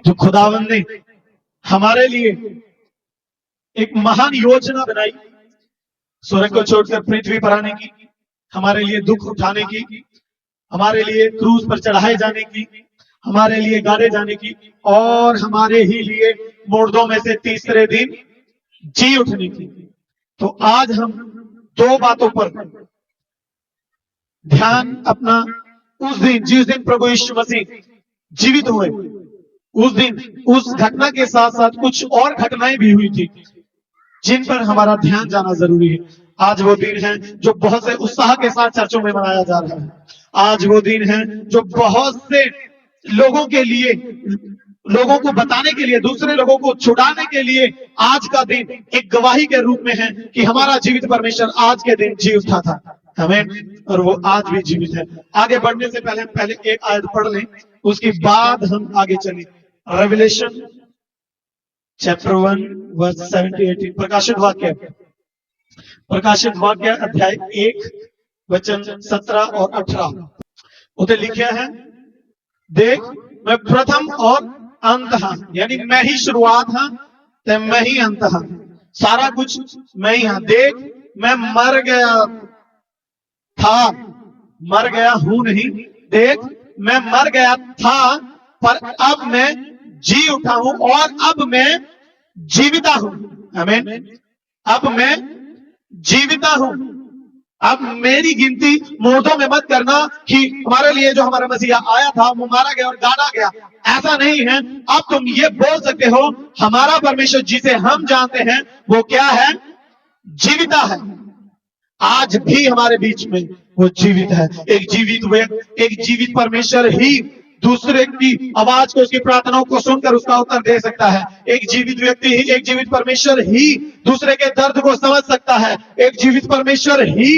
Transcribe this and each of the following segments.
जो खुदावंद ने हमारे लिए एक महान योजना बनाई, स्वर्ग को छोड़कर पृथ्वी पर आने की, हमारे लिए दुख उठाने की, हमारे लिए क्रूज पर चढ़ाए जाने की, हमारे लिए गाड़े जाने की, और हमारे ही लिए मुर्दों में से तीसरे दिन जी उठने की। तो आज हम दो बातों पर ध्यान अपना उस दिन जिस दिन प्रभु यीशु मसीह जीवित हुए, उस दिन उस घटना के साथ साथ कुछ और घटनाएं भी हुई थी जिन पर हमारा ध्यान जाना जरूरी है। आज वो दिन है जो बहुत से उत्साह के साथ चर्चों में मनाया जा रहा है। आज वो दिन है जो बहुत से लोगों के लिए, लोगों को बताने के लिए, दूसरे लोगों को छुड़ाने के लिए आज का दिन एक गवाही के रूप में है कि हमारा जीवित परमेश्वर आज के दिन जी उठा था। आमीन। और वो आज भी जीवित है। आगे बढ़ने से पहले हम पहले एक आयत पढ़ लें, उसके बाद हम आगे चलें। रेवलेशन चैप्टर 1 वर्स 17-18, प्रकाशित वाक्य अध्याय 1 वचन 17 और 18 उते लिखा है, देख मैं प्रथम और अंत हाँ, यानी मैं ही शुरुआत हाँ ते मैं ही अंत हाँ, सारा कुछ मैं ही हाँ। देख मैं मर गया था, मर गया हूं नहीं, देख मैं मर गया था पर अब मैं जी उठा हूं और अब मैं जीविता हूं। आमीन। अब मैं जीविता हूं। अब मेरी गिनती मुर्दों में मत करना कि हमारे लिए जो हमारा मसीहा आया था वो मारा गया और गाड़ा गया, ऐसा नहीं है। अब तुम ये बोल सकते हो हमारा परमेश्वर जिसे हम जानते हैं वो क्या है, जीविता है। आज भी हमारे बीच में वो जीवित है। एक जीवित परमेश्वर ही दूसरे की आवाज को, उसकी प्रार्थनाओं को सुनकर उसका उत्तर दे सकता है। एक जीवित व्यक्ति ही, एक जीवित परमेश्वर ही दूसरे के दर्द को समझ सकता है। एक जीवित परमेश्वर ही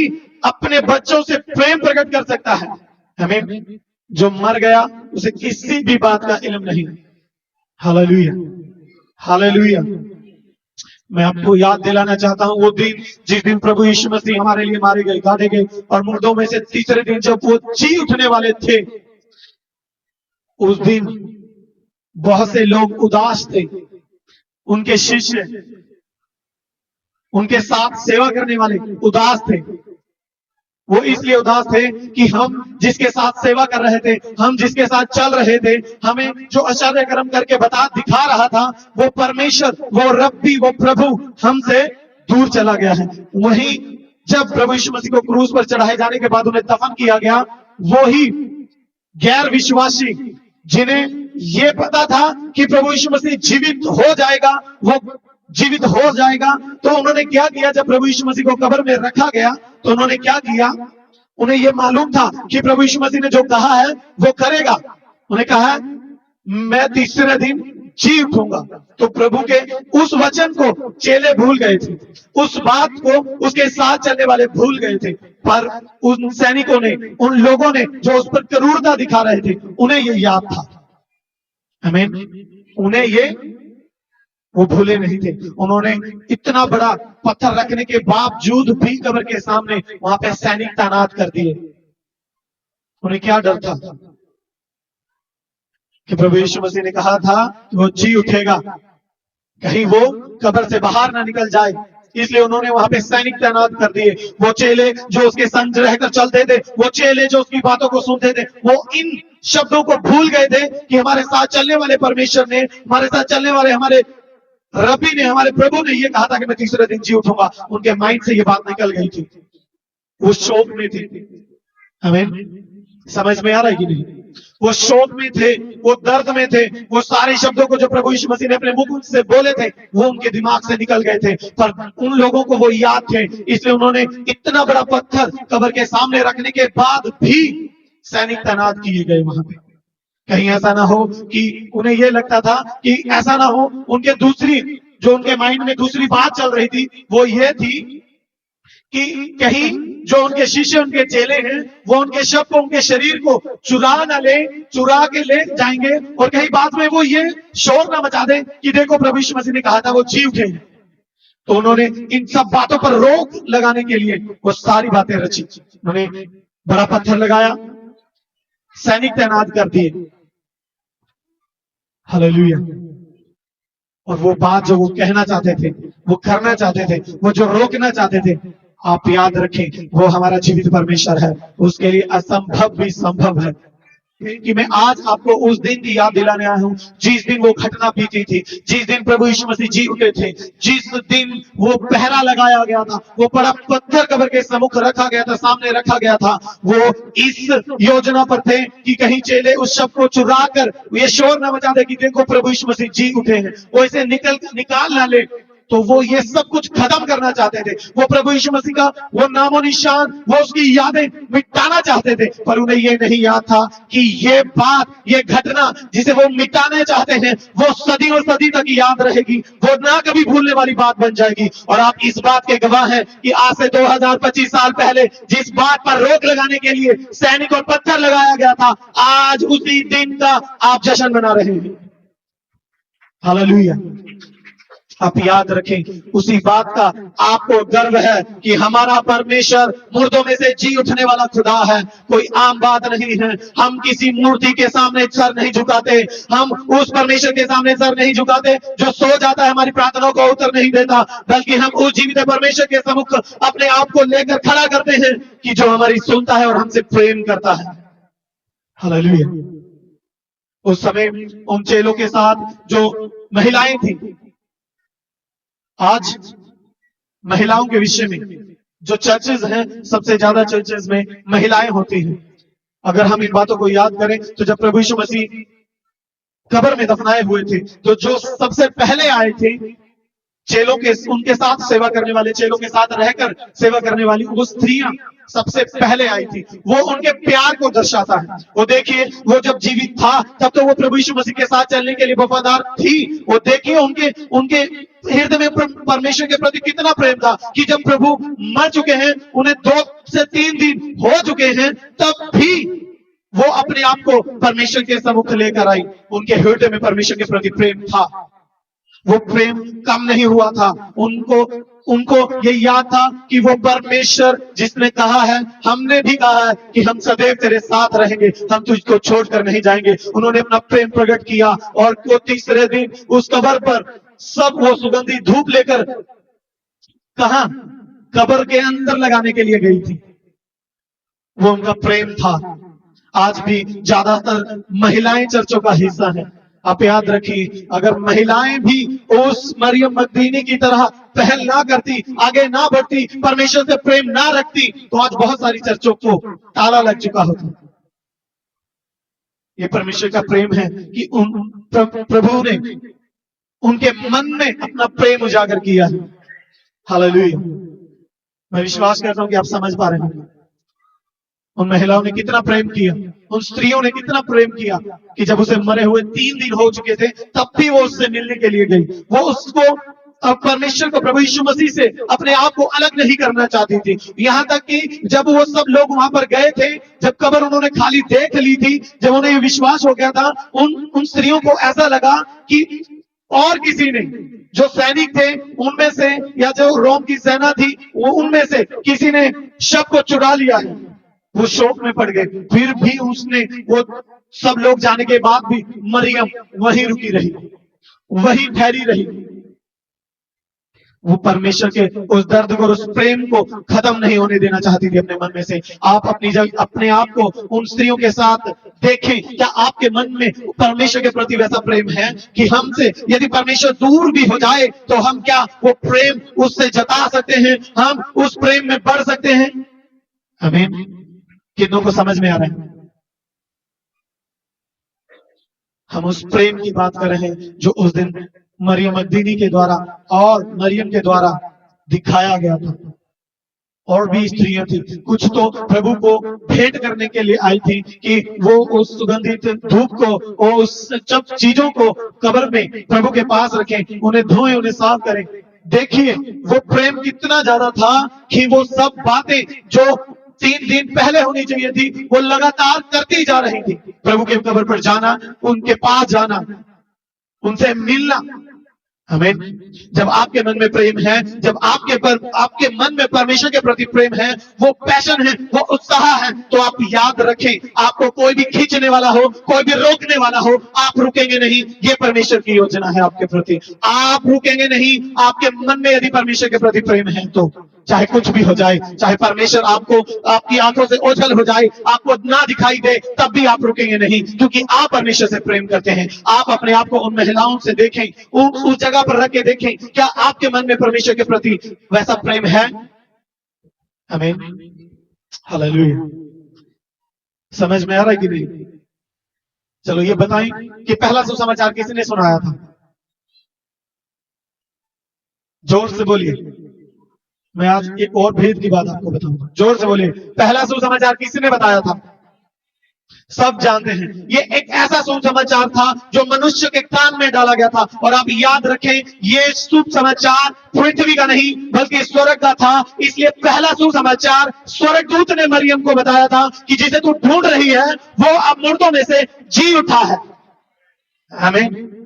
अपने बच्चों से प्रेम प्रकट कर सकता है। हमें जो मर गया उसे किसी भी बात का इल्म नहीं। Hallelujah, hallelujah. मैं आपको याद दिलाना चाहता हूं वो दिन जिस दिन प्रभु यीशु मसीह हमारे लिए मारे गए, गाड़े गए, और मुर्दों में से तीसरे दिन जब वो जी उठने वाले थे, उस दिन बहुत से लोग उदास थे। उनके शिष्य, उनके साथ सेवा करने वाले उदास थे। वो इसलिए उदास थे कि हम जिसके साथ सेवा कर रहे थे, हम जिसके साथ चल रहे थे, हमें जो आश्चर्य कर्म करके दिखा रहा था, वो परमेश्वर, वो रब्बी, वो प्रभु हमसे दूर चला गया है। वहीं जब प्रभु यीशु मसीह को क्रूस पर चढ़ाए जाने के बाद उन्हें दफन किया गया, वो ही गैर विश्वासी जिन्हें ये पता था कि प्रभु यीशु मसीह जीवित हो जाएगा, वो जीवित हो जाएगा, तो उन्होंने क्या किया, जब प्रभु यीशु मसीह को कब्र में रखा गया तो उन्होंने क्या किया, उन्हें यह मालूम था कि प्रभु यीशु मसीह ने जो कहा है वो करेगा। उन्हें कहा मैं तीसरे दिन जी उठूंगा। तो प्रभु के उस वचन को चेले भूल गए थे, उस बात को उसके साथ चलने वाले भूल गए थे, पर उन सैनिकों ने, उन लोगों ने जो उस पर क्रूरता दिखा रहे थे, उन्हें ये याद था। आमीन। उन्हें ये, वो भूले नहीं थे। उन्होंने इतना बड़ा पत्थर रखने के बावजूद भी कब्र के सामने वहां पे सैनिक तैनात कर दिए। उन्हें क्या डर था कि प्रभु यीशु मसीह ने कहा था कि वो जी उठेगा, कहीं वो कब्र से बाहर ना निकल जाए, इसलिए उन्होंने वहां पे सैनिक तैनात कर दिए। वो चेले जो उसके संग रहकर चलते थे, वो चेले जो उसकी बातों को सुनते थे, वो इन शब्दों को भूल गए थे कि हमारे साथ चलने वाले परमेश्वर ने, हमारे साथ चलने वाले हमारे रबी ने, हमारे प्रभु ने ये कहा था कि मैं तीसरे दिन जी उठूंगा। उनके माइंड से ये बात निकल गई थी। वो शोक में थे। हमें समझ में आ रहा है कि नहीं? वो शोक में थे, वो दर्द में थे। वो सारे शब्दों को जो प्रभु यीशु मसीह ने अपने मुख से बोले थे वो उनके दिमाग से निकल गए थे, पर उन लोगों को वो याद थे, इसलिए उन्होंने इतना बड़ा पत्थर कब्र के सामने रखने के बाद भी सैनिक तैनात किए गए वहां पे। कहीं ऐसा ना हो कि उन्हें यह लगता था कि ऐसा ना हो, उनके दूसरी, जो उनके माइंड में दूसरी बात चल रही थी वो ये थी कि कहीं जो उनके शिष्य, उनके चेले हैं, वो उनके शव को, उनके शरीर को चुरा ना ले, चुरा के ले जाएंगे और कहीं बाद में वो ये शोर ना मचा दे कि देखो प्रभु यीशु मसीह ने कहा था वो जी उठे। तो उन्होंने इन सब बातों पर रोक लगाने के लिए वो सारी बातें रची। उन्होंने बड़ा पत्थर लगाया, सैनिक तैनात कर दिए। हालेलुया। और वो बात जो वो कहना चाहते थे, वो करना चाहते थे, वो जो रोकना चाहते थे, आप याद रखें वो हमारा जीवित परमेश्वर है। उसके लिए असंभव भी संभव है। कि मैं आज आपको उस दिन की याद दिलाने आया हूं जिस दिन वो घटना बीती थी, जिस दिन प्रभु यीशु मसीह जी उठे थे, जिस दिन वो पहरा लगाया गया था, वो बड़ा पत्थर कब्र के सम्मुख रखा गया था, सामने रखा गया था। वो इस योजना पर थे कि कहीं चेले उस शब्द को चुरा कर ये शोर न मचा दे कि देखो प्रभु यीशु मसीह जी उठे हैं, वो इसे निकाल ना ले। तो वो ये सब कुछ खत्म करना चाहते थे। वो प्रभु यीशु मसीह का वो नामो निशान, वो उसकी यादें मिटाना चाहते थे। पर उन्हें ये नहीं याद था कि ये बात, ये घटना जिसे वो मिटाना चाहते हैं, वो सदियों सदी तक याद रहेगी, वो ना कभी भूलने वाली बात बन जाएगी। और आप इस बात के गवाह हैं कि आज से 2025 साल पहले जिस बात पर रोक लगाने के लिए सैनिक और पत्थर लगाया गया था, आज उसी दिन का आप जश्न मना रहे हैं। हालेलुया। आप याद रखें, उसी बात का आपको गर्व है कि हमारा परमेश्वर मुर्दों में से जी उठने वाला खुदा है। कोई आम बात नहीं है। हम किसी मूर्ति के सामने सर नहीं झुकाते, हम उस परमेश्वर के सामने सर नहीं झुकाते जो सो जाता है, हमारी प्रार्थनाओं को उत्तर नहीं देता, बल्कि हम उस जीवित परमेश्वर के सम्मुख अपने आप को लेकर खड़ा करते हैं कि जो हमारी सुनता है और हमसे प्रेम करता है। हालेलुया। उस समय उन चेलों के साथ जो महिलाएं थी, आज महिलाओं के विषय में जो चर्चेज हैं, सबसे ज्यादा चर्चेज में महिलाएं होती हैं। अगर हम इन बातों को याद करें तो जब प्रभु यीशु मसीह कब्र में दफनाए हुए थे, तो जो सबसे पहले आए थे चेलों के, उनके साथ सेवा करने वाले, चेलों के साथ रहकर सेवा करने वाली वो स्त्रियां सबसे पहले आई थी। वो उनके प्यार को दर्शाता है। वो देखिए, वो जब जीवित था तब तो वो प्रभु यीशु मसीह के साथ चलने के लिए वफादार थी। वो देखिए उनके उनके हृदय में परमेश्वर के प्रति कितना प्रेम था कि जब प्रभु मर चुके हैं, उन्हें 2 से 3 दिन हो चुके हैं, तब भी वो अपने आप को परमेश्वर के सम्मुख लेकर आई। उनके हृदय में परमेश्वर के प्रति प्रेम था। वो प्रेम कम नहीं हुआ था। उनको ये याद था कि वो परमेश्वर जिसने कहा है, हमने भी कहा है कि हम सदैव तेरे साथ रहेंगे, हम तुझको छोड़कर नहीं जाएंगे। उन्होंने अपना प्रेम प्रकट किया और वो तीसरे दिन उस कब्र पर सब वो सुगंधी धूप लेकर कहा कब्र के अंदर लगाने के लिए गई थी। वो उनका प्रेम था। आज भी ज्यादातर महिलाएं चर्चों का हिस्सा है। आप याद रखिए, अगर महिलाएं भी उस मरियम मगदलीनी की तरह पहल ना करती, आगे ना बढ़ती, परमेश्वर से प्रेम ना रखती, तो आज बहुत सारी चर्चों को ताला लग चुका होता। ये परमेश्वर का प्रेम है कि प्रभु ने उनके मन में अपना प्रेम उजागर किया है। हालेलुया। मैं विश्वास करता हूं कि आप समझ पा रहे हैं उन महिलाओं ने कितना प्रेम किया, उन स्त्रियों ने कितना प्रेम किया कि जब उसे मरे हुए 3 दिन हो चुके थे, तब भी वो उससे मिलने के लिए गई। वो उसको, परमेश्वर को, प्रभु यीशु मसीह से अपने आप को अलग नहीं करना चाहती थी। यहां तक कि जब वो सब लोग वहां पर गए थे, जब कब्र उन्होंने खाली देख ली थी, जब उन्हें विश्वास हो गया था, उन स्त्रियों को ऐसा लगा कि और किसी ने, जो सैनिक थे उनमें से या जो रोम की सेना थी वो उनमें से किसी ने शव को चुरा लिया है। वो शोक में पड़ गए। फिर भी उसने, वो सब लोग जाने के बाद भी मरियम वहीं रुकी रही, वहीं ठहरी रही। वो परमेश्वर के उस दर्द को, उस प्रेम को खत्म नहीं होने देना चाहती थी अपने मन में से। आप अपनी जगह अपने आप को उन स्त्रियों के साथ देखें। क्या आपके मन में परमेश्वर के प्रति वैसा प्रेम है कि हमसे यदि परमेश्वर दूर भी हो जाए तो हम क्या वो प्रेम उससे जता सकते हैं, हम उस प्रेम में बढ़ सकते हैं? आमीन। कितनों को समझ में आ रहा है? हम उस प्रेम की बात कर रहे हैं जो उस दिन मरियम मगदलीनी के द्वारा और मरियम के द्वारा दिखाया गया था। और भी स्त्रियां थी, कुछ तो प्रभु को भेंट करने के लिए आई थी कि वो उस सुगंधित धूप को, उस सब चीजों को कब्र में प्रभु के पास रखें, उन्हें धोएं, उन्हें साफ करें। देखिए वो प्रेम कितना ज्यादा था कि वो सब बातें जो 3 दिन पहले होनी चाहिए थी, वो लगातार करती जा रही थी। प्रभु के कब्र पर जाना, उनके पास जाना, उनसे मिलना। आमीन। जब आपके मन में प्रेम है, जब आपके मन में परमेश्वर के प्रति प्रेम है, वो पैशन है, वो उत्साह है, तो आप याद रखें, आपको कोई भी खींचने वाला हो, कोई भी रोकने वाला हो, आप रुकेंगे नहीं। ये परमेश्वर की योजना है आपके प्रति। आप रुकेंगे नहीं। आपके मन में यदि परमेश्वर के प्रति प्रेम है तो चाहे कुछ भी हो जाए, चाहे परमेश्वर आपको आपकी आंखों से ओझल हो जाए, आपको ना दिखाई दे, तब भी आप रुकेंगे नहीं, क्योंकि आप परमेश्वर से प्रेम करते हैं। आप अपने आप को उन महिलाओं से देखें, उस जगह पर रख के देखें, क्या आपके मन में परमेश्वर के प्रति वैसा प्रेम है? आमीन, हालेलुया। समझ में आ रहा है कि नहीं? चलो ये बताएं कि पहला सुसमाचार किसने सुनाया था? जोर से बोलिए। मैं आज एक और भेद की बात आपको बताऊंगा। जोर से बोलिए। पहला सुसमाचार किसने बताया था? सब जानते हैं। ये एक ऐसा सुसमाचार था जो मनुष्य के कान में डाला गया था। और आप याद रखें, ये शुभ समाचार पृथ्वी का नहीं बल्कि स्वर्ग का था। इसलिए पहला सुसमाचार स्वर्गदूत ने मरियम को बताया था कि जिसे तू ढूंढ रही है वो अब मुर्दों में से जी उठा है। हमें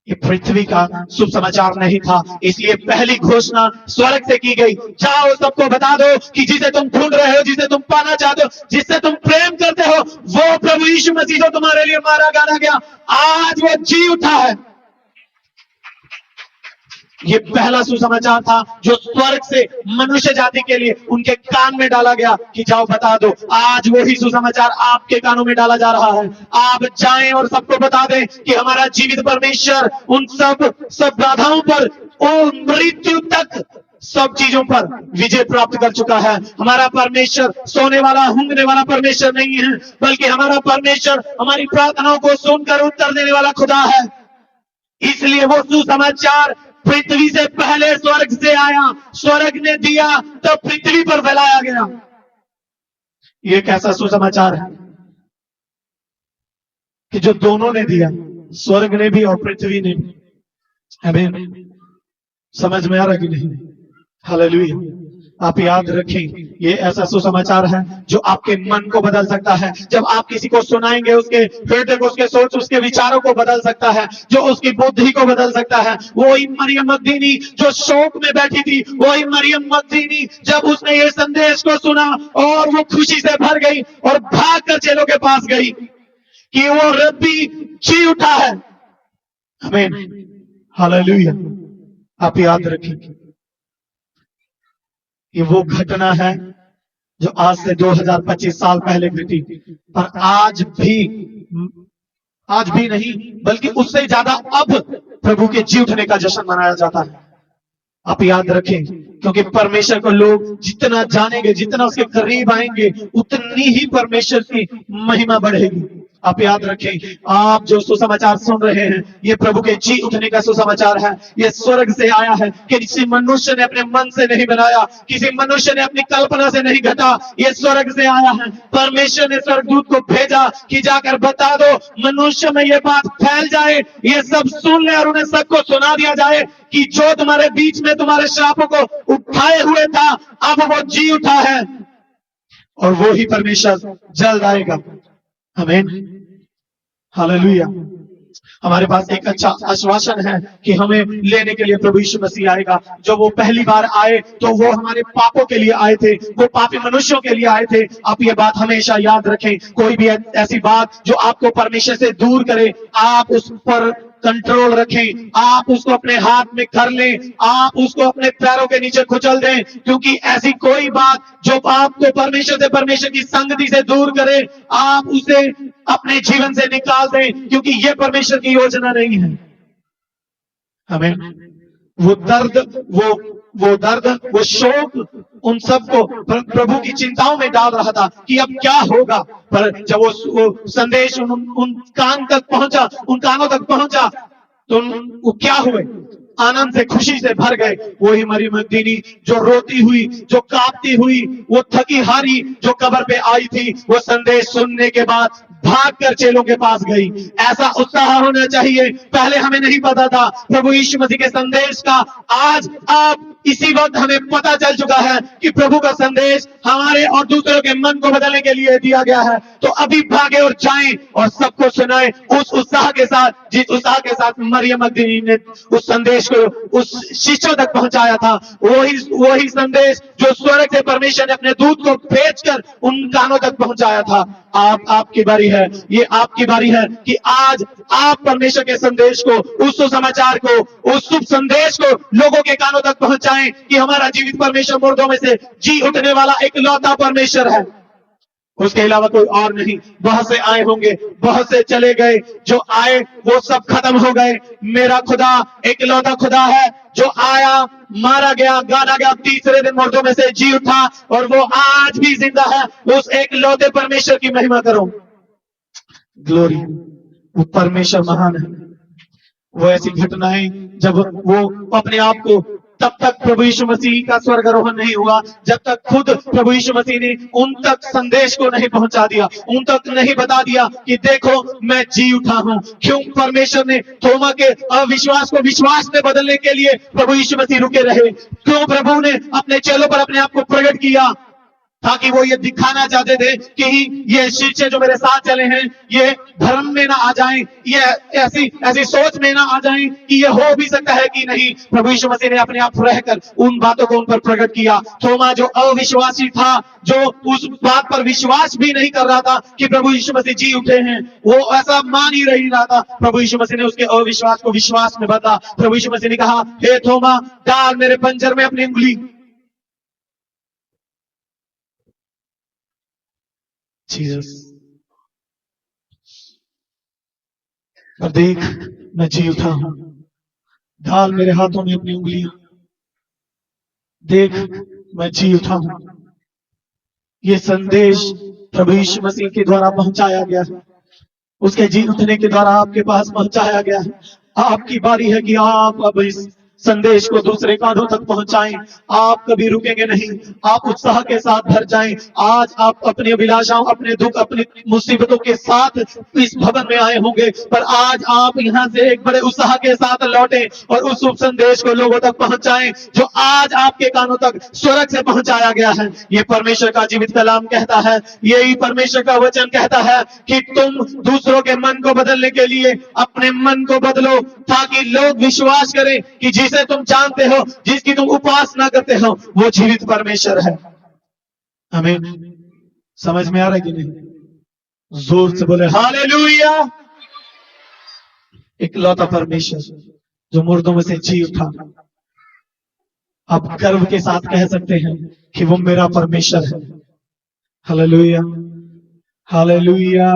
ये पृथ्वी का शुभ समाचार नहीं था। इसलिए पहली घोषणा स्वर्ग से की गई, जाओ सबको बता दो कि जिसे तुम ढूंढ रहे हो, जिसे तुम पाना चाहते हो, जिससे तुम प्रेम करते हो, वो प्रभु यीशु मसीह जो तुम्हारे लिए मारा गाना गया, आज वो जी उठा है। ये पहला सुसमाचार था जो स्वर्ग से मनुष्य जाति के लिए उनके कान में डाला गया कि जाओ बता दो। आज वही सुसमाचार आपके कानों में डाला जा रहा है। आप जाएं और सबको बता दें कि हमारा जीवित परमेश्वर उन सब बाधाओं पर, उन मृत्यु तक सब चीजों पर विजय प्राप्त कर चुका है। हमारा परमेश्वर सोने वाला, हुंगने वाला परमेश्वर नहीं है, बल्कि हमारा परमेश्वर हमारी प्रार्थनाओं को सुनकर उत्तर देने वाला खुदा है। इसलिए वो सुसमाचार पृथ्वी से पहले स्वर्ग से आया, स्वर्ग ने दिया तो पृथ्वी पर फैलाया गया। ये कैसा सुसमाचार है कि जो दोनों ने दिया, स्वर्ग ने भी और पृथ्वी ने भी। आमीन। समझ में आ रहा कि नहीं? हालेलुया। आप याद रखें, ये ऐसा सुसमाचार है जो आपके मन को बदल सकता है। जब आप किसी को सुनाएंगे, उसके हृदय को, उसके सोच, उसके विचारों को बदल सकता है, जो उसकी बुद्धि को बदल सकता है। वही मरियम मगदलीनी जो शोक में बैठी थी, वही मरियम मगदलीनी जब उसने ये संदेश को सुना और वो खुशी से भर गई और भागकर चेलों के पास गई कि वो रब्बी जी उठा है। आमीन, हालेलुया। आप याद रखें, ये वो घटना है जो आज से 2025 साल पहले घटी, पर आज भी नहीं बल्कि उससे ज्यादा अब प्रभु के जी उठने का जश्न मनाया जाता है। आप याद रखें, क्योंकि परमेश्वर को लोग जितना जानेंगे, जितना उसके करीब आएंगे, उतनी ही परमेश्वर की महिमा बढ़ेगी। आप याद रखें, आप जो सुसमाचार सुन रहे हैं, ये प्रभु के जी उठने का सुसमाचार है। ये स्वर्ग से आया है कि किसी मनुष्य ने अपने मन से नहीं बनाया, किसी मनुष्य ने अपनी कल्पना से नहीं घटा। ये स्वर्ग से आया है। परमेश्वर ने स्वर्गदूत को भेजा कि जाकर बता दो, मनुष्य में ये बात फैल जाए, ये सब सुन ले और उन्हें सबको सुना दिया जाए कि जो तुम्हारे बीच में तुम्हारे श्रापों को उठाए हुए था, अब वो जी उठा है और वो ही परमेश्वर जल्द आएगा। आमीन, हालेलुया। हमारे पास एक अच्छा आश्वासन है कि हमें लेने के लिए प्रभु यीशु मसीह आएगा। जो वो पहली बार आए तो वो हमारे पापों के लिए आए थे, वो पापी मनुष्यों के लिए आए थे। आप ये बात हमेशा याद रखें। कोई भी ऐसी बात जो आपको परमेश्वर से दूर करे, आप उस पर कंट्रोल रखें, आप उसको अपने हाथ में कर लें, आप उसको अपने पैरों के नीचे कुचल दें, क्योंकि ऐसी कोई बात जो आपको परमेश्वर की संगति से दूर करे, आप उसे अपने जीवन से निकाल दें, क्योंकि यह परमेश्वर की योजना नहीं है। हमें वो दर्द, वो शोक उन सबको प्रभु की चिंताओं में डाल रहा था कि अब क्या होगा। पर जब वो संदेश उन कान तक पहुंचा, उन कानों तक पहुंचा, तो वो क्या हुए? आनंद से, खुशी से भर गए। वही मरियम मगदलीनी जो रोती हुई, जो कांपती हुई, वो थकी हारी जो कब्र पे आई थी, वो संदेश सुनने के बाद भाग कर चेलों के पास गई। ऐसा उत्साह होना चाहिए। पहले हमें नहीं पता था प्रभु यीशु मसीह के संदेश का, आज आप इसी वक्त हमें पता चल चुका है कि प्रभु का संदेश हमारे और दूसरों के मन को बदलने के लिए दिया गया है। तो अभी भागे और जाएं और सबको सुनाएं उस उत्साह के साथ, जिस उत्साह के साथ मरियम मगदलीनी ने उस संदेश को उस शिष्यों तक पहुंचाया था। वही संदेश जो स्वर्ग से परमेश्वर ने अपने दूत को भेजकर उन कानों तक पहुंचाया था। आपकी बारी है, ये आपकी बारी है कि आज आप परमेश्वर के संदेश को, उस सुसमाचार को, उस शुभ संदेश को लोगों के कानों तक पहुंचाएं कि हमारा जीवित परमेश्वर मुर्दों में से जी उठने वाला इकलौता परमेश्वर है, उसके अलावा कोई और नहीं। बहुत से आए होंगे, बहुत से चले गए, जो आए वो सब खत्म हो गए। मेरा खुदा इकलौता खुदा है जो आया, मारा गया, गाना गया, तीसरे दिन मुर्दों में से जी उठा और वो आज भी जिंदा है। उस इकलौते परमेश्वर की महिमा करो। ग्लोरी, वो परमेश्वर महान है। वो ऐसी घटनाएं जब वो अपने आप को, तब तक प्रभु यीशु मसीह का स्वर्गारोहण नहीं हुआ जब तक खुद प्रभु यीशु मसीह ने उन तक संदेश को नहीं पहुंचा दिया, उन तक नहीं बता दिया कि देखो मैं जी उठा हूं। क्यों परमेश्वर ने थोमा के अविश्वास को विश्वास में बदलने के लिए प्रभु यीशु मसीह रुके रहे? क्यों प्रभु ने अपने चेलों पर अपने आप को प्रकट किया? ताकि वो ये दिखाना चाहते थे कि ये शिष्य जो मेरे साथ चले हैं ये धर्म में ना आ जाएं, ये ऐसी सोच में ना आ जाएं कि ये हो भी सकता है कि नहीं। प्रभु यीशु मसीह ने अपने आप रहकर उन बातों को उन पर प्रकट किया। थोमा जो अविश्वासी था, जो उस बात पर विश्वास भी नहीं कर रहा था कि प्रभु यीशु मसीह जी उठे हैं, वो ऐसा मान ही नहीं रहा था। प्रभु यीशु मसीह ने उसके अविश्वास को विश्वास में बदला। प्रभु यीशु मसीह ने कहा, हे थोमा, डाल मेरे पंजर में अपनी उंगली। जीसस, और देख मैं जी उठा हूं, डाल मेरे हाथों में अपनी उंगलियां, देख मैं जी उठा हूं। ये संदेश प्रभु यीशु मसीह के द्वारा पहुंचाया गया है, उसके जी उठने के द्वारा आपके पास पहुंचाया गया है। आपकी बारी है कि आप अब इस संदेश को दूसरे कानों तक पहुंचाएं। आप कभी रुकेंगे नहीं, आप उत्साह के साथ भर जाएं। आज आप अपनी अभिलाषाओं, अपने दुख, अपनी मुसीबतों के साथ इस भवन में आए होंगे, पर आज आप यहां से एक बड़े उत्साह के साथ लौटें और उस शुभ संदेश को लोगों तक पहुंचाएं जो आज आपके कानों तक स्वर्ग से पहुंचाया गया है। ये परमेश्वर का जीवित कलाम कहता है, यही परमेश्वर का वचन कहता है कि तुम दूसरों के मन को बदलने के लिए अपने मन को बदलो, ताकि लोग विश्वास करें कि जिसे तुम जानते हो, जिसकी तुम उपासना करते हो, वो जीवित परमेश्वर है। हमें समझ में आ रहा है कि नहीं? जोर से बोले हालेलुया। इकलौता परमेश्वर जो मुर्दों में से जी उठा, अब गर्व के साथ कह सकते हैं कि वो मेरा परमेश्वर है। Hallelujah, hallelujah.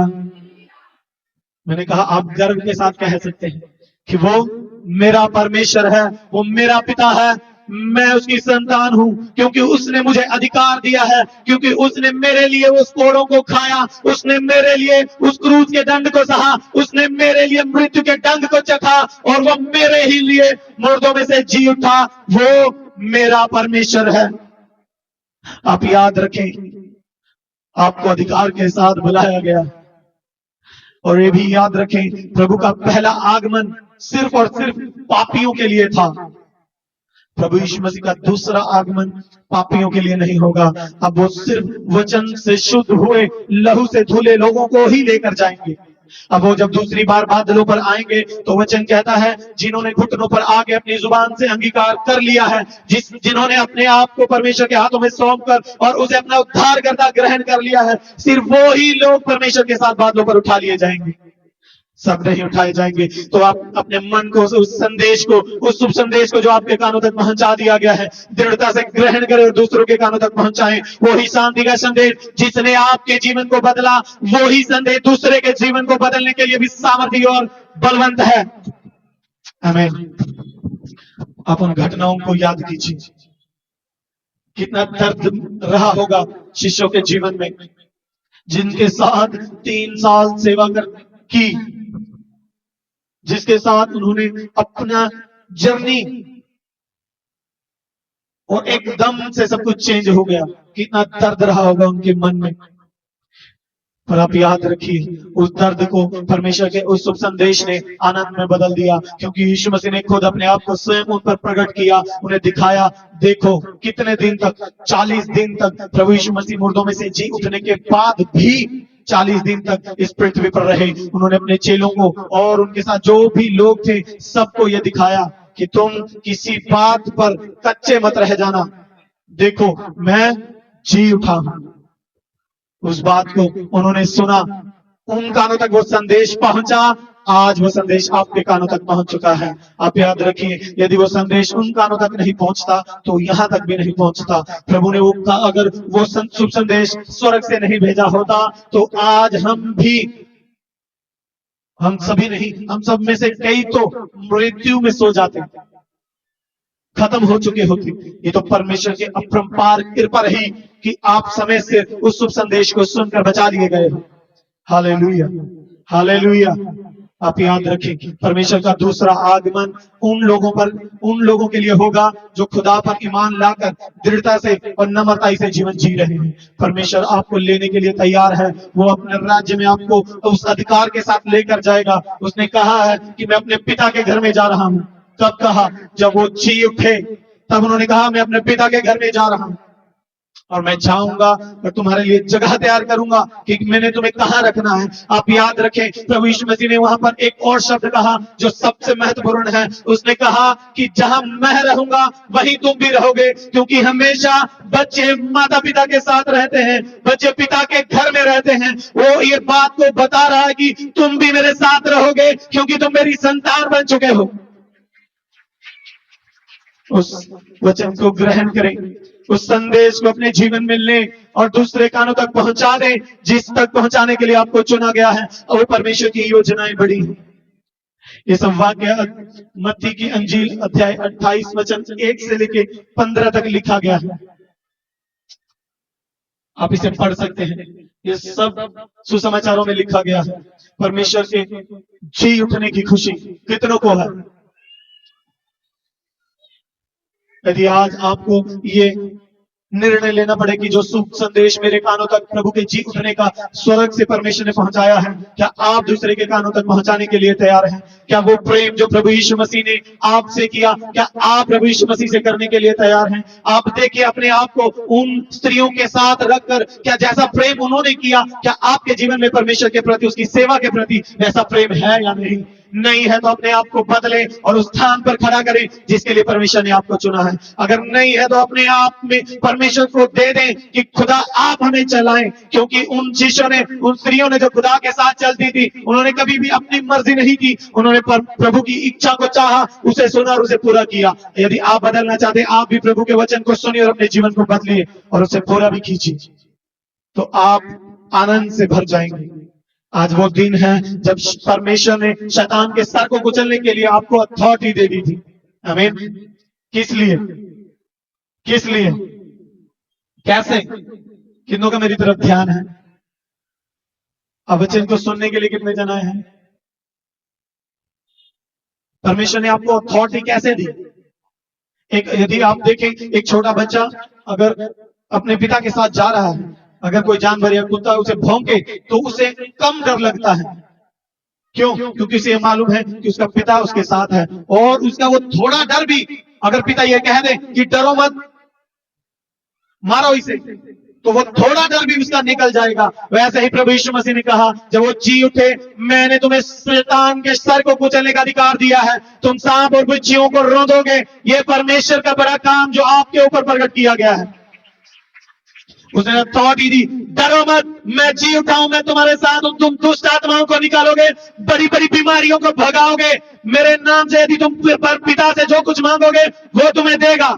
मैंने कहा आप गर्व के साथ कह सकते हैं कि वो मेरा परमेश्वर है, वो मेरा पिता है, मैं उसकी संतान हूं, क्योंकि उसने मुझे अधिकार दिया है, क्योंकि उसने मेरे लिए उस कोड़ों को खाया, उसने मेरे लिए उस क्रूस के दंड को सहा, उसने मेरे लिए मृत्यु के दंड को चखा और वो मेरे ही लिए मुर्दों में से जी उठा। वो मेरा परमेश्वर है। आप याद रखें, आपको अधिकार के साथ बुलाया गया। और ये भी याद रखें, प्रभु का पहला आगमन सिर्फ और सिर्फ पापियों के लिए था। प्रभु यीशु मसीह का दूसरा आगमन पापियों के लिए नहीं होगा। अब वो सिर्फ वचन से शुद्ध हुए, लहू से धुले लोगों को ही लेकर जाएंगे। अब वो जब दूसरी बार बादलों पर आएंगे तो वचन कहता है, जिन्होंने घुटनों पर आके अपनी जुबान से अंगीकार कर लिया है, जिन्होंने अपने आप को परमेश्वर के हाथों में सौंप कर और उसे अपना उद्धारकर्ता ग्रहण कर लिया है, सिर्फ वो ही लोग परमेश्वर के साथ बादलों पर उठा लिए जाएंगे। सब नहीं उठाए जाएंगे। तो आप अपने मन को, उस संदेश को, उस शुभ संदेश को जो आपके कानों तक पहुंचा दिया गया है, दृढ़ता से ग्रहण करें और दूसरों के कानों तक पहुंचाएं। वही शांति का संदेश जिसने आपके जीवन को बदला, वही संदेश दूसरे के जीवन को बदलने के लिए भी सामर्थी और बलवंत है। आमीन। आप उन घटनाओं को याद कीजिए, कितना दर्द रहा होगा शिष्यों के जीवन में, जिनके साथ 3 साल सेवा की, जिसके साथ उन्होंने अपना जर्नी, और एकदम से सब कुछ चेंज हो गया। कितना दर्द रहा होगा उनके मन में। पर आप याद रखिए, उस दर्द को परमेश्वर के उस शुभ संदेश ने आनंद में बदल दिया, क्योंकि यीशु मसीह ने खुद अपने आप को स्वयं उन पर प्रकट किया, उन्हें दिखाया। देखो कितने दिन तक, 40 दिन तक प्रभु यीशु मसीह मुर्दों में से जी उठने के बाद भी 40 दिन तक इस पृथ्वी पर रहे। उन्होंने अपने चेलों को और उनके साथ जो भी लोग थे सबको यह दिखाया कि तुम किसी बात पर कच्चे मत रह जाना। देखो मैं जी उठा हूं। उस बात को उन्होंने सुना, उन कानों तक वो संदेश पहुंचा। आज वो संदेश आपके कानों तक पहुंच चुका है। आप याद रखिए, यदि वो संदेश उन कानों तक नहीं पहुंचता तो यहां तक भी नहीं पहुंचता। प्रभु ने वो अगर वो शुभ संदेश स्वर्ग से नहीं भेजा होता तो आज हम सभी नहीं, हम सब में से कई तो मृत्यु में सो जाते, खत्म हो चुके होते। ये तो परमेश्वर की अपरंपार कृपा रही कि आप समय से उस शुभ संदेश को सुनकर बचा लिए गए हो। Hallelujah, hallelujah. आप याद रखें, परमेश्वर का दूसरा आगमन उन लोगों के लिए होगा जो खुदा पर ईमान लाकर दृढ़ता से और नम्रताई से जीवन जी रहे हैं। परमेश्वर आपको लेने के लिए तैयार है। वो अपने राज्य में आपको उस अधिकार के साथ लेकर जाएगा। उसने कहा है कि मैं अपने पिता के घर में जा रहा हूं। कब कहा? जब वो जी उठे तब उन्होंने कहा मैं अपने पिता के घर में जा रहा हूं और मैं जाऊंगा और तुम्हारे लिए जगह तैयार करूंगा कि मैंने तुम्हें कहां रखना है। आप याद रखें, प्रभु यीशु मसीह ने वहां पर एक और शब्द कहा जो सबसे महत्वपूर्ण है। उसने कहा कि जहां मैं रहूंगा वहीं तुम भी रहोगे, क्योंकि हमेशा बच्चे माता पिता के साथ रहते हैं, बच्चे पिता के घर में रहते हैं। वो ये बात को बता रहा है कि तुम भी मेरे साथ रहोगे क्योंकि तुम मेरी संतान बन चुके हो। उस वचन को ग्रहण करें, उस संदेश को अपने जीवन में लें और दूसरे कानों तक पहुंचा दें जिस तक पहुंचाने के लिए आपको चुना गया है। और परमेश्वर की योजनाएं बड़ी हैं। ये सब वाक्य मत्ती की अंजील अध्याय 28 वचन 1 से लेके 15 तक लिखा गया है। आप इसे पढ़ सकते हैं। ये सब सुसमाचारों में लिखा गया है। परमेश्वर के जी उठने की खुशी कितनों को है। यदि आज आपको ये निर्णय लेना पड़े कि जो शुभ संदेश मेरे कानों तक प्रभु के जी उठने का स्वर्ग से परमेश्वर ने पहुंचाया है, क्या आप दूसरे के कानों तक पहुंचाने के लिए तैयार हैं? क्या वो प्रेम जो प्रभु यीशु मसीह ने आपसे किया, क्या आप प्रभु यीशु मसीह से करने के लिए तैयार हैं? आप देखिए अपने आप को उन स्त्रियों के साथ रखकर, क्या जैसा प्रेम उन्होंने किया, क्या आपके जीवन में परमेश्वर के प्रति, उसकी सेवा के प्रति ऐसा प्रेम है या नहीं? नहीं है तो अपने आप को बदले और उस स्थान पर खड़ा करें जिसके लिए परमेश्वर ने आपको चुना है। अगर नहीं है तो अपने आप में परमेश्वर को दे दें कि खुदा आप हमें चलाएं, क्योंकि उन शिष्यों ने, उन स्त्रियों ने जो खुदा के साथ चलती थी, उन्होंने कभी भी अपनी मर्जी नहीं की। उन्होंने प्रभु की इच्छा को चाहा, उसे सुना और उसे पूरा किया। यदि आप बदलना चाहते हैं, आप भी प्रभु के वचन को सुनिए और अपने जीवन को बदलिए और उसे पूरा भी कीजिए, तो आप आनंद से भर जाएंगे। आज वो दिन है जब परमेश्वर ने शैतान के सर को कुचलने के लिए आपको अथॉरिटी दे दी थी। आमीन। किस लिए? किस लिए? कैसे? कितनों का मेरी तरफ ध्यान है? अब वचन को सुनने के लिए कितने जन आए हैं? परमेश्वर ने आपको अथॉरिटी कैसे दी? यदि आप देखें, एक छोटा बच्चा अगर अपने पिता के साथ जा रहा है, अगर कोई जानवर या कुत्ता उसे भौंके तो उसे कम डर लगता है। क्यों? क्योंकि उसे मालूम है कि उसका पिता उसके साथ है। और उसका वो थोड़ा डर भी, अगर पिता ये कह दे कि डरो मत, मारो इसे, तो वो थोड़ा डर भी उसका निकल जाएगा। वैसे ही प्रभु यीशु मसीह ने कहा, जब वो जी उठे, मैंने तुम्हें शैतान के सर को कुचलने का अधिकार दिया है, तुम सांप और बिच्छुओं को रौंदोगे। ये परमेश्वर का बड़ा काम जो आपके ऊपर प्रकट किया गया है। उसने अथॉरिटी दी, डरो मत, मैं जी उठा हूं, मैं तुम्हारे साथ हूं। तुम दुष्ट आत्माओं को निकालोगे, बड़ी बड़ी बीमारियों को भगाओगे। मेरे नाम से यदि तुम पिता से जो कुछ मांगोगे वो तुम्हें देगा।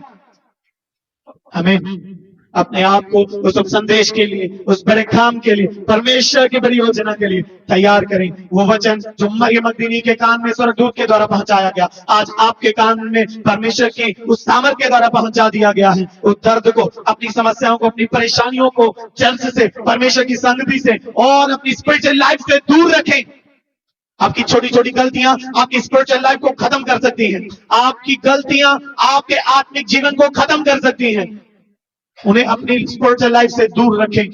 आमीन। अपने आप को उस संदेश के लिए, उस बड़े काम के लिए, परमेश्वर की बड़ी योजना के लिए तैयार करें। वो वचन जो मरियम मगदलीनी के कान में स्वर्गदूत के द्वारा पहुंचाया गया, आज आपके कान में परमेश्वर की उस सामर्थ के द्वारा पहुंचा दिया गया है। उस दर्द को, अपनी समस्याओं को, अपनी परेशानियों को चर्च से, परमेश्वर की संगति से और अपनी स्पिरिचुअल लाइफ से दूर रखें। आपकी छोटी छोटी गलतियां आपकी स्पिरिचुअल लाइफ को खत्म कर सकती हैं। आपकी गलतियां आपके आत्मिक जीवन को खत्म कर सकती हैं। उन्हें अपनी स्पिरिचुअल लाइफ से दूर रखें।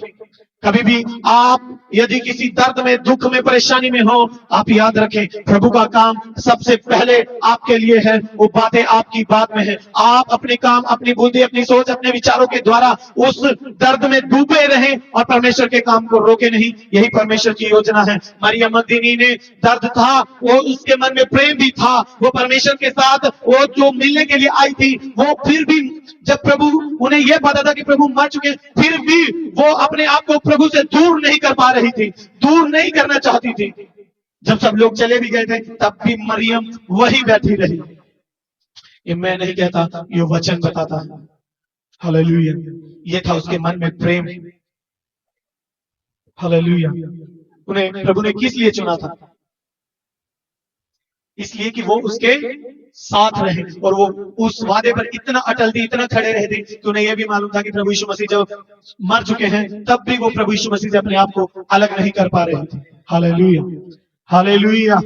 कभी भी आप यदि किसी दर्द में, दुख में, परेशानी में हो, आप याद रखें प्रभु का काम सबसे पहले आपके लिए है। वो बातें आपकी बात में है। आप अपने काम, अपनी बुद्धि, अपनी सोच, अपने विचारों के द्वारा उस दर्द में डूबे रहें और परमेश्वर के काम को रोके नहीं। यही परमेश्वर की योजना है। मरियम मगदलीनी ने दर्द था, वो उसके मन में प्रेम भी था, वो परमेश्वर के साथ वो जो मिलने के लिए आई थी, वो फिर भी जब प्रभु उन्हें यह पता था कि प्रभु मर चुके, फिर भी वो अपने आप को प्रभु से दूर नहीं कर पा रही थी, दूर नहीं करना चाहती थी। जब सब लोग चले भी गए थे तब भी मरियम वही बैठी रही। ये मैं नहीं कहता, ये वचन बताता है। हालेलुया। ये था उसके मन में प्रेम। हालेलुया। उन्हें प्रभु ने किस लिए चुना था? इसलिए कि वो उसके साथ रहे, और वो उस वादे पर इतना अटल थी, इतना खड़े रहे थे कि उन्हें यह भी मालूम था कि प्रभु यीशु मसीह जब मर चुके हैं तब भी वो प्रभु यीशु मसीह से अपने आप को अलग नहीं कर पा रहे थे। हालेलुया, हालेलुया,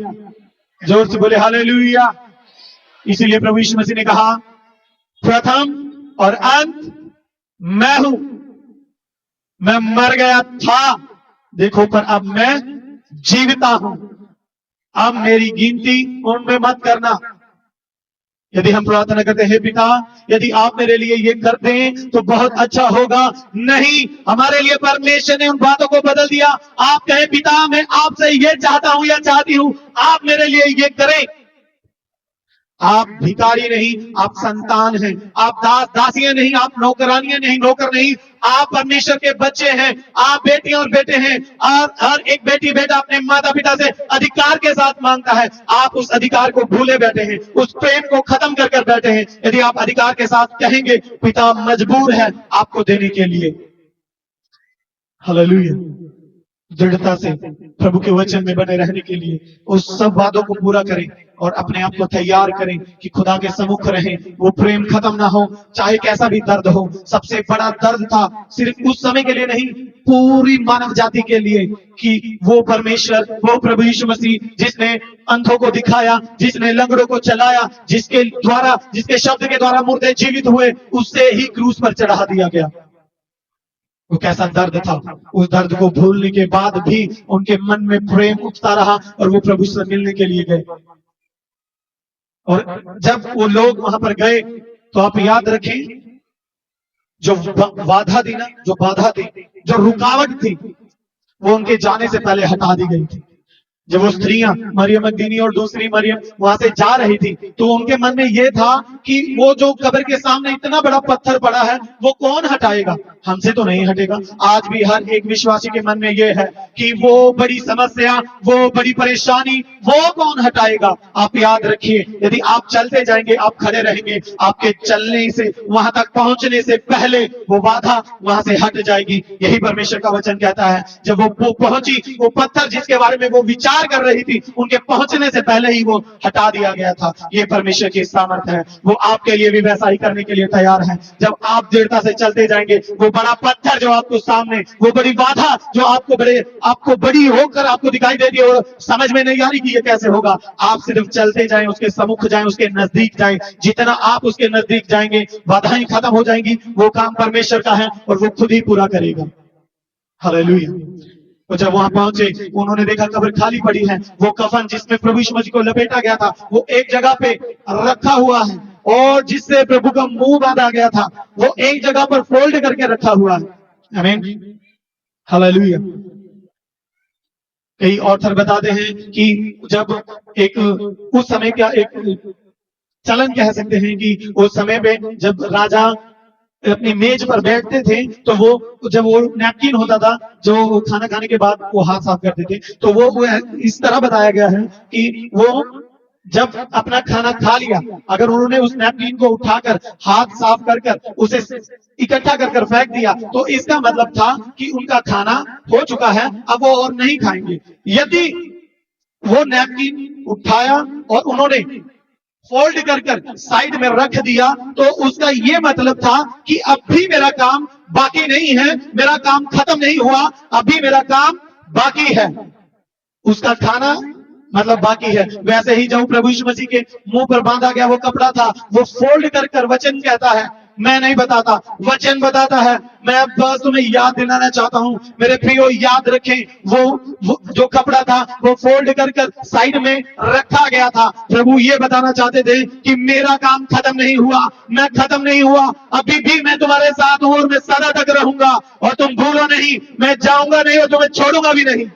जोर से बोले हालेलुया। इसीलिए प्रभु यीशु मसीह ने कहा, प्रथम और अंत मैं हूं। मैं मर गया था, देखो, पर अब मैं जीविता हूं। अब मेरी गिनती उनमें मत करना। यदि हम प्रार्थना करते हैं, पिता यदि आप मेरे लिए ये कर दें तो बहुत अच्छा होगा, नहीं, हमारे लिए परमेश्वर ने उन बातों को बदल दिया। आप कहें, पिता मैं आपसे ये चाहता हूं या चाहती हूं, आप मेरे लिए ये करें। आप भिखारी नहीं, आप संतान हैं। आप दास दासियां नहीं, आप नौकरानियां नहीं, नौकर नहीं, आप परमेश्वर के बच्चे हैं। आप बेटियां और बेटे हैं। और हर एक बेटी बेटा अपने माता पिता से अधिकार के साथ मांगता है। आप उस अधिकार को भूले बैठे हैं, उस प्रेम को खत्म कर कर बैठे हैं। यदि आप अधिकार के साथ कहेंगे, पिता मजबूर है आपको देने के लिए। हालेलुया। दृढ़ता से प्रभु के वचन में बने रहने के लिए उस सब वादों को पूरा करें और अपने आप को तैयार करें कि खुदा के सम्मुख रहें। वो प्रेम खत्म ना हो, चाहे कैसा भी दर्द हो। सबसे बड़ा दर्द था सिर्फ उस समय के लिए नहीं, पूरी मानव जाति के लिए, कि वो परमेश्वर, वो प्रभु यीशु मसीह जिसने अंधों को दिखाया, जिसने लंगड़ों को चलाया, जिसके द्वारा, जिसके शब्द के द्वारा मुर्दे जीवित हुए, उससे ही क्रूस पर चढ़ा दिया गया। वो कैसा दर्द था। उस दर्द को भूलने के बाद भी उनके मन में प्रेम उठता रहा और वो प्रभु से मिलने के लिए गए। और जब वो लोग वहां पर गए तो आप याद रखें, जो बाधा थी ना, जो बाधा थी, जो रुकावट थी, वो उनके जाने से पहले हटा दी गई थी। जब वो स्त्रियां, मरियम मगदलीनी और दूसरी मरियम वहां से जा रही थी तो उनके मन में यह था कि वो जो कब्र के सामने इतना बड़ा पत्थर पड़ा है, वो कौन हटाएगा? हमसे तो नहीं हटेगा। आज भी हर एक विश्वासी के मन में यह है कि वो बड़ी समस्या, वो बड़ी परेशानी, वो कौन हटाएगा? आप याद रखिए, यदि आप चलते जाएंगे, आप खड़े रहेंगे, आपके चलने से, वहां तक पहुंचने से पहले वो बाधा वहां से हट जाएगी। यही परमेश्वर का वचन कहता है। जब वो पहुंची, वो पत्थर जिसके बारे में वो विचार कर रही थी, उनके पहुंचने से पहले ही वो हटा दिया गया था। ये परमेश्वर की सामर्थ है। वो आपके लिए भी वैसा ही करने के लिए तैयार है। जब आप दृढ़ता से चलते जाएंगे, वो बड़ा पत्थर जो आपको सामने, वो बड़ी बाधा जो आपको बड़ी होकर आपको दिखाई देती है और समझ में नहीं आ रही कि ये कैसे होगा, आप सिर्फ चलते जाएं, उसके सम्मुख जाएं, उसके नजदीक जाएं। जितना आप उसके नजदीक जाएंगे, बाधाएं खत्म हो जाएंगी। वो काम परमेश्वर का है और वो खुद ही पूरा करेगा। हालेलुया। और जब वहां पहुंचे, उन्होंने देखा कब्र खाली पड़ी है। वो कफन जिसमें प्रभु यीशु मसीह को लपेटा गया था, वो एक जगह पे रखा हुआ है, और जिससे प्रभु का मुंह बांधा गया था, वो एक जगह पर फोल्ड करके रखा हुआ है। आमीन, हालेलुया। कई ऑथर बताते हैं कि जब एक उस समय का एक चलन कह सकते हैं कि उस समय पे जब राजा अपनी मेज पर बैठते थे तो वो, जब वो नैपकिन होता था जो वो खाना खाने के बाद वो हाथ साफ करते थे, तो वो इस तरह बताया गया है कि वो जब अपना खाना खा लिया, अगर उन्होंने उस नैपकिन को उठाकर हाथ साफ कर कर उसे इकट्ठा कर कर फेंक दिया, तो इसका मतलब था कि उनका खाना हो चुका है, अब वो और नहीं खाएंगे। यदि वो नैपकिन उठाया और उन्होंने फोल्ड कर कर साइड में रख दिया, तो उसका यह मतलब था कि अब भी मेरा काम बाकी नहीं है, मेरा काम खत्म नहीं हुआ, अभी मेरा काम बाकी है। उसका खाना मतलब बाकी है। वैसे ही जब प्रभु यीशु मसीह के मुंह पर बांधा गया वो कपड़ा था, वो फोल्ड कर कर वचन कहता है मैं नहीं बताता, वचन बताता है। मैं बस तुम्हें याद दिलाना चाहता हूं मेरे प्रियो, याद रखें वो जो कपड़ा था वो फोल्ड कर कर साइड में रखा गया था। प्रभु ये बताना चाहते थे कि मेरा काम खत्म नहीं हुआ, मैं खत्म नहीं हुआ, अभी भी मैं तुम्हारे साथ हूं और मैं सदा तक रहूंगा। और तुम भूलो नहीं, मैं जाऊंगा नहीं और तुम्हें छोड़ूंगा भी नहीं।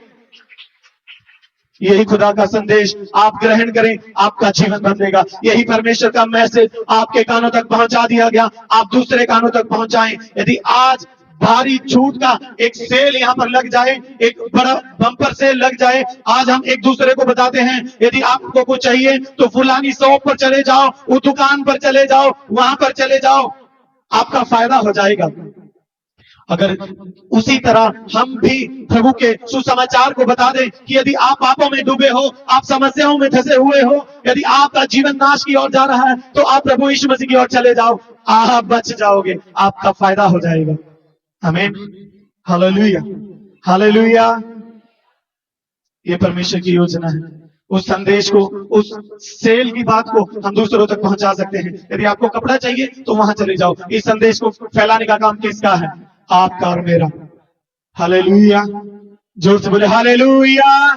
यही खुदा का संदेश आप ग्रहण करें, आपका जीवन बदलेगा। यही परमेश्वर का मैसेज आपके कानों तक पहुंचा दिया गया, आप दूसरे कानों तक पहुंचाएं। यदि आज भारी छूट का एक सेल यहाँ पर लग जाए, एक बड़ा बम्पर सेल लग जाए, आज हम एक दूसरे को बताते हैं यदि आपको कुछ चाहिए तो फुलानी शॉप पर चले जाओ, उस दुकान पर चले जाओ, वहां पर चले जाओ, आपका फायदा हो जाएगा। अगर उसी तरह हम भी प्रभु के सुसमाचार को बता दें कि यदि आप पापों में डूबे हो, आप समस्याओं में फंसे हुए हो, यदि आपका जीवन नाश की ओर जा रहा है, तो आप प्रभु यीशु मसीह की ओर चले जाओ, आप बच जाओगे, आपका फायदा हो जाएगा। आमीन, हालेलुया, हालेलुया। ये परमेश्वर की योजना है। उस संदेश को, उस सेल की बात को हम दूसरों तक पहुंचा सकते हैं। यदि आपको कपड़ा चाहिए तो वहां चले जाओ। इस संदेश को फैलाने का काम किसका है? आपका और मेरा। हालेलुया, जोर से बोले हालेलुया।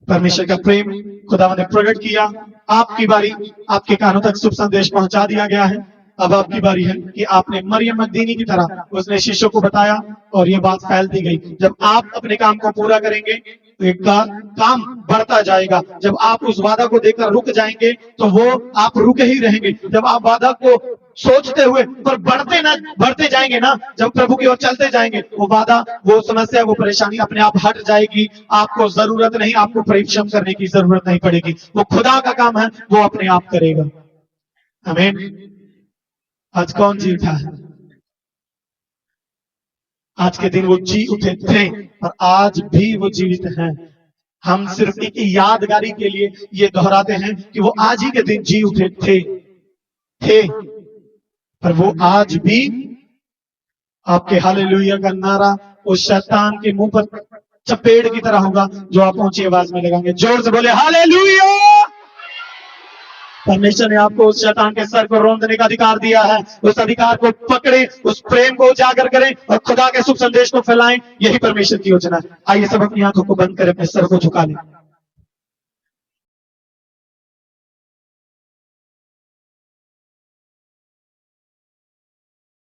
परमेश्वर का प्रेम खुदा ने प्रकट किया, आपकी बारी, आपके कानों तक शुभ संदेश पहुंचा दिया गया है। अब आपकी बारी है कि आपने मरियम मगदलीनी की तरह उसने शिष्यों को बताया और ये बात फैलती गई। जब आप अपने काम को पूरा करेंगे तो एक काम बढ़ता जाएगा। जब आप उस वादा को देखकर रुक जाएंगे तो वो आप रुके ही रहेंगे। जब आप वादा को सोचते हुए पर बढ़ते जाएंगे ना, जब प्रभु की ओर चलते जाएंगे, वो वादा, वो समस्या, वो परेशानी अपने आप हट जाएगी। आपको जरूरत नहीं, आपको परिश्रम करने की जरूरत नहीं पड़ेगी। वो खुदा का काम है, वो अपने आप करेगा। आमीन। आज कौन जी उठा है? आज के दिन वो जी उठे थे और आज भी वो जीवित हैं। हम सिर्फ एक यादगारी के लिए ये दोहराते हैं कि वो आज ही के दिन जी उठे थे, पर वो आज भी आपके हालेलुया का नारा उस शैतान के मुंह पर चपेट की तरह होगा जो आप ऊंची आवाज में लगाएंगे। जोर से बोले हालेलुया। परमेश्वर ने आपको उस शैतान के सर को रौंदने का अधिकार दिया है। उस अधिकार को पकड़े, उस प्रेम को उजागर करें और खुदा के शुभ संदेश को फैलाएं। यही परमेश्वर की योजना है। आइए सब अपनी आंखों को बंद करें, अपने सर को झुका लें।